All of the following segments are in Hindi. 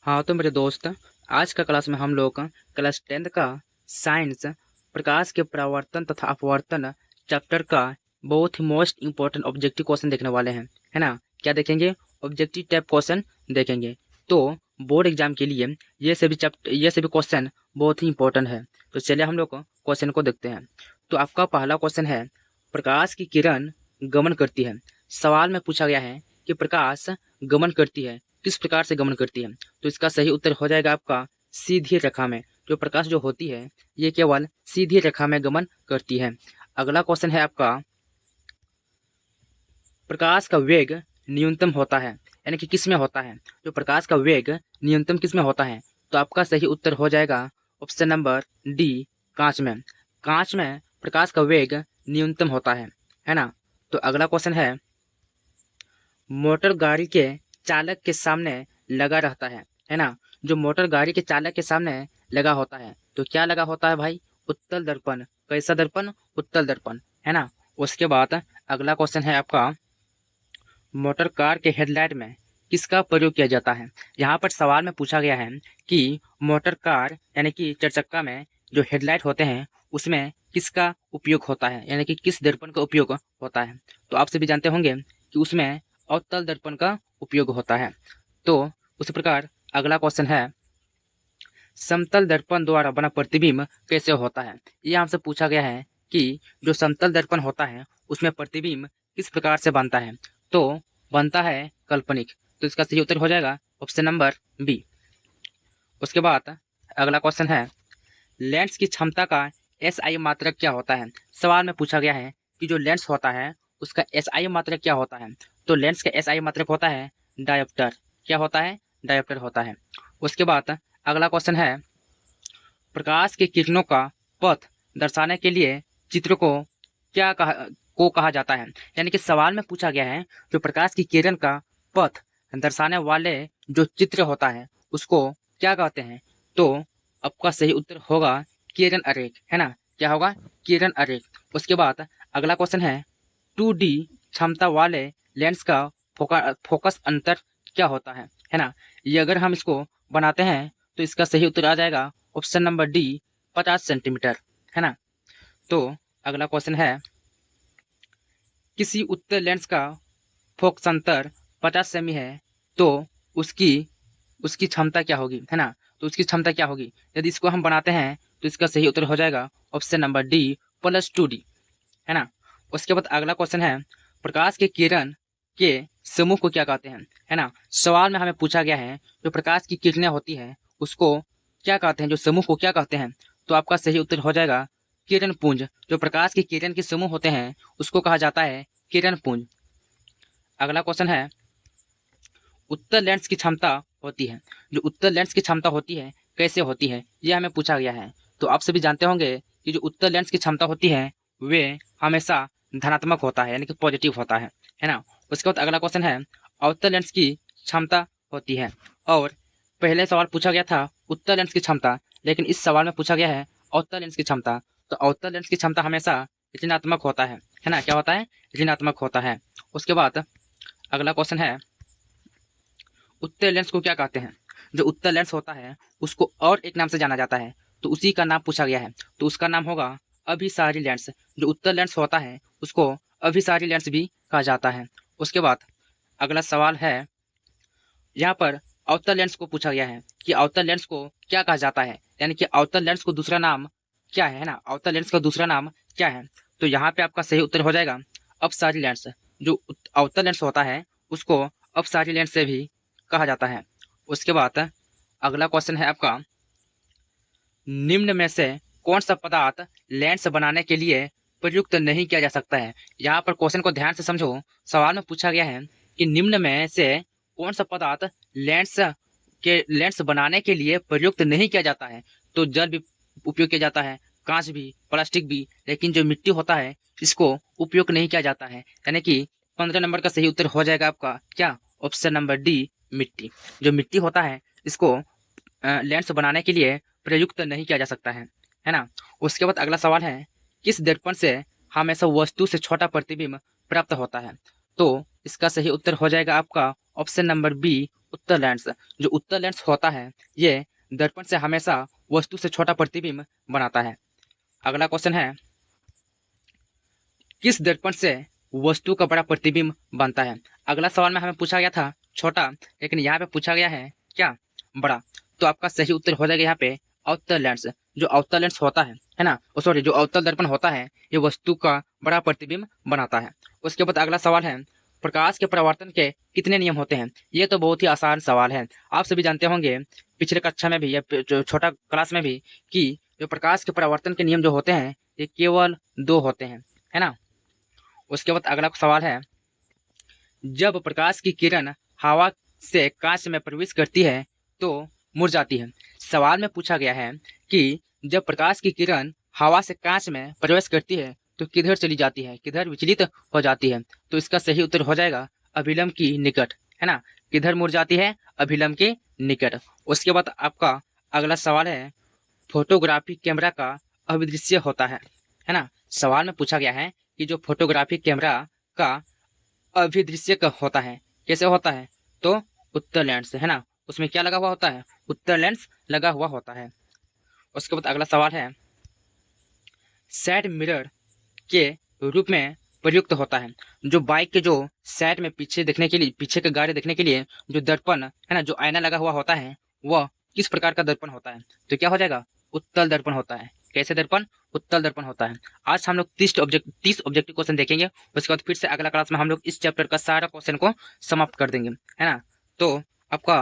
हाँ तो मेरे दोस्त, आज का क्लास में हम लोग क्लास 10th का साइंस प्रकाश के परावर्तन तथा अपवर्तन चैप्टर का बहुत ही मोस्ट इंपॉर्टेंट ऑब्जेक्टिव क्वेश्चन देखने वाले हैं, है ना। क्या देखेंगे? ऑब्जेक्टिव टाइप क्वेश्चन देखेंगे। तो बोर्ड एग्जाम के लिए ये सभी क्वेश्चन बहुत ही इंपॉर्टेंट है। तो चलिए हम लोग क्वेश्चन को देखते हैं। तो आपका पहला क्वेश्चन है, प्रकाश की किरण गमन करती है। सवाल में पूछा गया है कि प्रकाश गमन करती है, किस प्रकार से गमन करती है। तो इसका सही उत्तर हो जाएगा आपका सीधी रेखा में। जो प्रकाश जो होती है ये केवल सीधी रेखा में गमन करती है। अगला क्वेश्चन है आपका, प्रकाश का वेग न्यूनतम होता है, यानी कि किस में होता है। जो प्रकाश का वेग न्यूनतम किस में होता है, तो आपका सही उत्तर हो जाएगा ऑप्शन नंबर डी, कांच में। कांच में प्रकाश का वेग न्यूनतम होता है ना। तो अगला क्वेश्चन है, मोटर गाड़ी के चालक के सामने लगा रहता है ना। जो मोटर गाड़ी के चालक के सामने लगा होता है, तो क्या लगा होता है भाई? उत्तल दर्पण। कैसा दर्पण? उत्तल दर्पण, है ना। उसके बाद अगला क्वेश्चन है आपका, मोटर कार के हेडलाइट में किसका प्रयोग किया जाता है। यहाँ पर सवाल में पूछा गया है कि मोटर कार यानी कि चरचक्का में जो हेडलाइट होते हैं उसमें किसका उपयोग होता है, यानी कि किस दर्पण का उपयोग होता है। तो आप सभी जानते होंगे कि उसमें अवतल दर्पण का उपयोग होता है। तो उसी प्रकार अगला क्वेश्चन है, समतल दर्पण द्वारा बना प्रतिबिंब कैसे होता है। ये हमसे पूछा गया है कि जो समतल दर्पण होता है उसमें प्रतिबिंब किस प्रकार से बनता है। तो बनता है काल्पनिक। तो इसका सही उत्तर हो जाएगा ऑप्शन नंबर बी। उसके बाद अगला क्वेश्चन है, लेंस की क्षमता का एसआई मात्रक क्या होता है। सवाल में पूछा गया है कि जो लेंस होता है उसका एसआई मात्रक क्या होता है। तो लेंस का एसआई मात्रक होता है डायोप्टर। क्या होता है? डायोप्टर होता है। उसके बाद अगला क्वेश्चन है, प्रकाश की किरणों का पथ दर्शाने के लिए चित्र को कहा जाता है। यानी कि सवाल में पूछा गया है जो प्रकाश की किरण का पथ दर्शाने वाले जो चित्र होता है उसको क्या कहते हैं। तो आपका सही उत्तर होगा किरण आरेख, है ना। क्या होगा? किरण आरेख। उसके बाद अगला क्वेश्चन है, 2D क्षमता वाले लेंस का फोकस अंतर क्या होता है ना। ये अगर हम इसको बनाते हैं तो इसका सही उत्तर आ जाएगा ऑप्शन नंबर डी, 50 सेंटीमीटर, है ना। तो अगला क्वेश्चन है, किसी उत्तल लेंस का फोकस अंतर 50 सेमी है तो उसकी उसकी क्षमता क्या होगी, है ना। तो उसकी क्षमता क्या होगी? यदि इसको हम बनाते हैं तो इसका सही उत्तर हो जाएगा ऑप्शन नंबर डी, +2D, है ना। उसके बाद अगला क्वेश्चन है, प्रकाश के किरण के समूह को क्या कहते हैं, है ना। सवाल में हमें पूछा गया है जो प्रकाश की किरणें होती हैं उसको क्या कहते हैं, जो समूह को क्या कहते हैं। तो आपका सही उत्तर हो जाएगा किरण पुंज। जो प्रकाश की किरण के समूह होते हैं उसको कहा जाता है किरण पुंज। अगला क्वेश्चन है, उत्तल लेंस की क्षमता होती है। जो उत्तल लेंस की क्षमता होती है कैसे होती है, यह हमें पूछा गया है। तो आप सभी जानते होंगे कि जो उत्तल लेंस की क्षमता होती है वे हमेशा धनात्मक होता है, यानी कि पॉजिटिव होता है ना। उसके बाद अगला क्वेश्चन है, अवतल लेंस की क्षमता होती है। और पहले सवाल पूछा गया था उत्तल लेंस की क्षमता, लेकिन इस सवाल में पूछा गया है अवतल लेंस की क्षमता। तो अवतल लेंस की क्षमता हमेशा ऋणात्मक होता है ना। क्या होता है? ऋणात्मक होता है। उसके बाद अगला क्वेश्चन है, उत्तल लेंस को क्या कहते हैं। जो उत्तल लेंस होता है उसको और एक नाम से जाना जाता है, तो उसी का नाम पूछा गया है। तो उसका नाम होगा अभिसारी लेंस। जो उत्तल लेंस होता है उसको अभिसारी लेंस भी कहा जाता है। उसके बाद अगला सवाल है, यहाँ पर अवतल लेंस को पूछा गया है कि अवतल लेंस को क्या कहा जाता है, यानी कि अवतल लेंस को दूसरा नाम क्या है ना। अवतल लेंस का दूसरा नाम क्या है। तो यहाँ पे आपका सही उत्तर हो जाएगा अपसारी लेंस। जो अवतल लेंस होता है उसको अपसारी लेंस से भी कहा जाता है। उसके बाद अगला क्वेश्चन है आपका, निम्न में से कौन सा पदार्थ लेंस बनाने के लिए प्रयुक्त नहीं किया जा सकता है। यहाँ पर क्वेश्चन को ध्यान से समझो। सवाल में पूछा गया है कि निम्न में से कौन सा पदार्थ लेंस बनाने के लिए प्रयुक्त नहीं किया जाता है। तो जल भी उपयोग किया जाता है, कांच भी, प्लास्टिक भी, लेकिन जो मिट्टी होता है इसको उपयोग नहीं किया जाता है। यानी कि 15 नंबर का सही उत्तर हो जाएगा आपका क्या? ऑप्शन नंबर डी, मिट्टी। जो मिट्टी होता है इसको लेंस बनाने के लिए प्रयुक्त नहीं किया जा सकता है ना। उसके बाद अगला सवाल है, किस दर्पण से हमेशा वस्तु से छोटा प्रतिबिंब प्राप्त होता है। तो इसका सही उत्तर हो जाएगा आपका ऑप्शन नंबर बी, उत्तल लेंस। जो उत्तल लेंस होता है ये दर्पण से हमेशा वस्तु से छोटा प्रतिबिंब बनाता है। अगला क्वेश्चन है, किस दर्पण से वस्तु का बड़ा प्रतिबिंब बनता है? अगला सवाल में हमें पूछा गया था छोटा, लेकिन यहाँ पे पूछा गया है क्या, बड़ा। तो आपका सही उत्तर हो जाएगा यहाँ पे अवतल लेंस। जो अवतल लेंस होता है ना, सॉरी, जो अवतल दर्पण होता है ये वस्तु का बड़ा प्रतिबिंब बनाता है। उसके बाद अगला सवाल है, प्रकाश के परावर्तन के कितने नियम होते हैं? ये तो बहुत ही आसान सवाल है, आप सभी जानते होंगे पिछले कक्षा में भी या छोटा क्लास में भी कि जो प्रकाश के परावर्तन के नियम जो होते हैं ये केवल 2 होते हैं, है ना। उसके बाद अगला सवाल है, जब प्रकाश की किरण हवा से कांच में प्रवेश करती है तो मुरझाती है। सवाल में पूछा गया है कि जब प्रकाश की किरण हवा से कांच में प्रवेश करती है तो किधर चली जाती है, किधर विचलित हो जाती है? तो इसका सही उत्तर हो जाएगा अभिलंब की निकट, है ना। किधर मुरझाती है? अभिलंब के निकट। उसके बाद आपका अगला सवाल है, फोटोग्राफी कैमरा का अभिदृश्य होता है ना। सवाल में पूछा गया है कि जो फोटोग्राफी कैमरा का अभिदृश्य होता है कैसे होता है? तो उत्तल लेंस, है ना, उसमें क्या लगा हुआ होता है? उत्तल लेंस लगा हुआ होता है। उसके बाद अगला सवाल है, साइड मिरर के रूप में प्रयुक्त होता है। जो बाइक के जो साइड में पीछे देखने के लिए, पीछे के गाड़ी देखने के लिए जो दर्पण है ना, जो आईना लगा हुआ होता है वह किस प्रकार का दर्पण होता है? तो क्या हो जाएगा? उत्तल दर्पण होता है। कैसे दर्पण? उत्तल दर्पण होता है। आज हम लोग 30 ऑब्जेक्टिव क्वेश्चन देखेंगे। उसके बाद फिर से अगला क्लास में हम लोग इस चैप्टर का सारा क्वेश्चन को समाप्त कर देंगे, है ना। तो आपका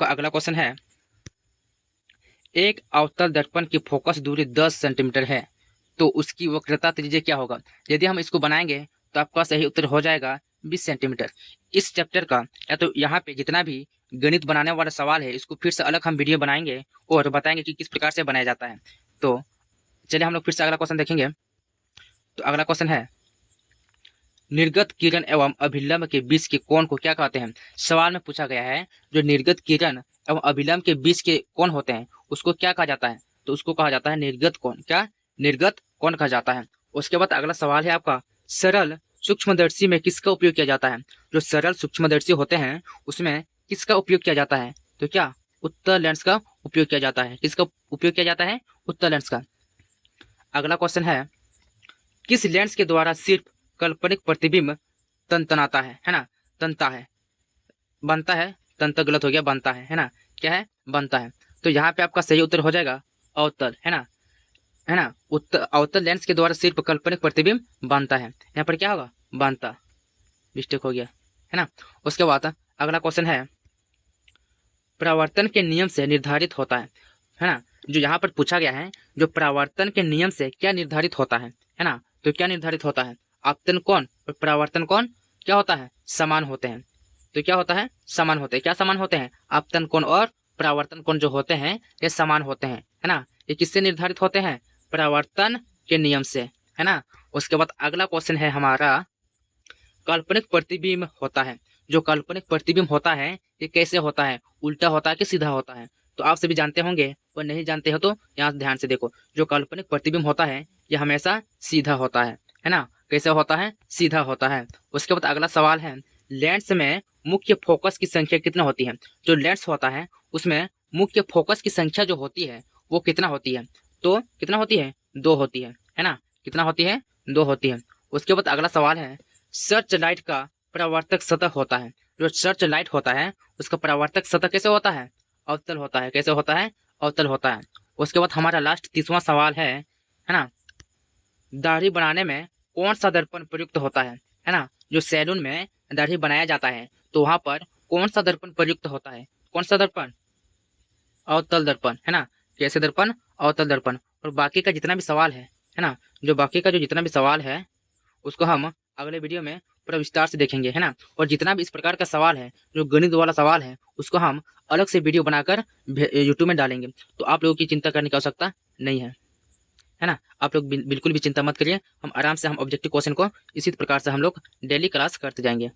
अगला क्वेश्चन है, एक अवतल दर्पण की फोकस दूरी 10 सेंटीमीटर है तो उसकी वक्रता त्रिज्या क्या होगा? यदि हम इसको बनाएंगे तो आपका सही उत्तर हो जाएगा 20 सेंटीमीटर। इस चैप्टर का या तो यहाँ पे जितना भी गणित बनाने वाला सवाल है इसको फिर से अलग हम वीडियो बनाएंगे और बताएंगे कि किस प्रकार से बनाया जाता है। तो चलिए हम लोग फिर से अगला क्वेश्चन देखेंगे। तो अगला क्वेश्चन है, निर्गत किरण एवं अभिलंब के बीच के कोण को क्या कहते हैं? सवाल में पूछा गया है जो निर्गत किरण एवं अभिलंब के बीच के कोण होते हैं उसको क्या कहा जाता है? तो उसको कहा जाता है निर्गत कोण। क्या? निर्गत कोण कहा जाता है। उसके बाद अगला सवाल है आपका, सरल सूक्ष्मदर्शी में किसका उपयोग किया जाता है? जो सरल सूक्ष्मदर्शी होते हैं उसमें किसका उपयोग किया जाता है? तो क्या? उत्तल लेंस का उपयोग किया जाता है। किसका उपयोग किया जाता है? उत्तल लेंस का। अगला क्वेश्चन है, किस लेंस के द्वारा सिर्फ काल्पनिक प्रतिबिंब तनतनाता है ना, तनता है, बनता है, तनता गलत हो गया, बनता है ना, क्या है? बनता है। तो यहाँ पे आपका सही उत्तर हो जाएगा अवतल, है ना, है ना। अवतल लेंस के द्वारा सिर्फ काल्पनिक प्रतिबिंब बनता है। यहाँ पर क्या होगा? बनता, मिस्टेक हो गया, है ना। उसके बाद अगला क्वेश्चन है, परावर्तन के नियम से निर्धारित होता है ना। जो यहाँ पर पूछा गया है, जो परावर्तन के नियम से क्या निर्धारित होता है ना, तो क्या निर्धारित होता है? आपतन कोण और परावर्तन कोण क्या होता है? समान होते हैं। तो क्या होता है? समान होते हैं। क्या समान होते हैं? आपतन कोण और परावर्तन कोण जो होते हैं ये समान होते हैं, है ना। ये किससे निर्धारित होते हैं? परावर्तन के नियम से, है ना। उसके बाद अगला क्वेश्चन है हमारा, काल्पनिक प्रतिबिंब होता है। जो काल्पनिक प्रतिबिंब होता है ये कैसे होता है? उल्टा होता है कि सीधा होता है? तो आप सभी जानते होंगे, और नहीं जानते हो तो यहाँ ध्यान से देखो। जो काल्पनिक प्रतिबिंब होता है ये हमेशा सीधा होता है ना। कैसे होता है? सीधा होता है। उसके बाद अगला सवाल है, लेंस में मुख्य फोकस की संख्या कितना होती है? जो लेंस होता है उसमें मुख्य फोकस की संख्या जो होती है वो कितना होती है? तो कितना होती है? 2 होती है ना। कितना होती है? 2 होती है। उसके बाद अगला सवाल है, सर्च लाइट का परावर्तक सतह होता है। जो सर्च लाइट होता है उसका परावर्तक सतह कैसे होता है? अवतल होता है। कैसे होता है? अवतल होता है। उसके बाद हमारा लास्ट 30वां सवाल है ना, दाढ़ी बनाने में कौन सा दर्पण प्रयुक्त होता है ना। जो सैलून में दाढ़ी बनाया जाता है तो वहां पर कौन सा दर्पण प्रयुक्त होता है? कौन सा दर्पण? अवतल दर्पण, है ना। कैसे दर्पण? अवतल दर्पण। और बाकी का जितना भी सवाल है ना, जो बाकी का जो जितना भी सवाल है उसको हम अगले वीडियो में पूरा विस्तार से देखेंगे, है ना। और जितना भी इस प्रकार का सवाल है, जो गणित वाला सवाल है, उसको हम अलग से वीडियो बनाकर यूट्यूब में डालेंगे। तो आप लोगों की चिंता करने की आवश्यकता नहीं है ना। आप लोग बिल्कुल भी चिंता मत करिए। हम आराम से हम ऑब्जेक्टिव क्वेश्चन को इसी प्रकार से हम लोग डेली क्लास करते जाएंगे।